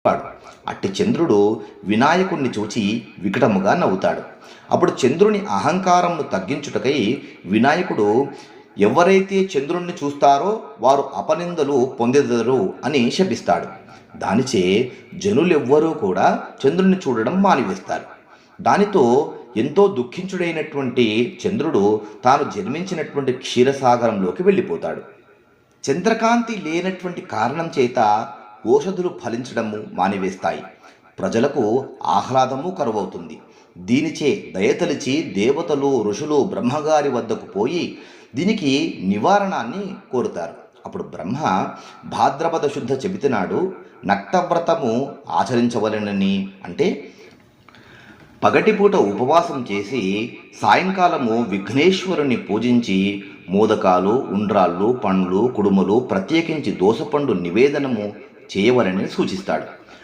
వాడు. అట్టి చంద్రుడు వినాయకుణ్ణి చూచి వికటముగా నవ్వుతాడు. అప్పుడు చంద్రుని అహంకారమును తగ్గించుటకై వినాయకుడు ఎవరైతే చంద్రుణ్ణి చూస్తారో వారు అపనిందలు పొందెదరు అని శపిస్తాడు. దానిచే జనులెవ్వరూ కూడా చంద్రుణ్ణి చూడడం మానివేస్తారు. దానితో ఎంతో దుఃఖించుడైనటువంటి చంద్రుడు తాను జన్మించినటువంటి క్షీరసాగరంలోకి వెళ్ళిపోతాడు. చంద్రకాంతి లేనటువంటి కారణం చేత ఓషధులు ఫలించడము మానివేస్తాయి. ప్రజలకు ఆహ్లాదము కరువవుతుంది. దీనిచే దయతలిచి దేవతలు ఋషులు బ్రహ్మగారి వద్దకు పోయి దీనికి నివారణాన్ని కోరుతారు. అప్పుడు బ్రహ్మ భాద్రపద శుద్ధ చవితి నాడు నక్తవ్రతము ఆచరించవలెనని, అంటే పగటిపూట ఉపవాసం చేసి సాయంకాలము విఘ్నేశ్వరుని పూజించి మోదకాలు, ఉండ్రాళ్ళు, పండ్లు, కుడుములు ప్రత్యేకించి దోసపండు నివేదనము చేయవలని సూచిస్తాడు.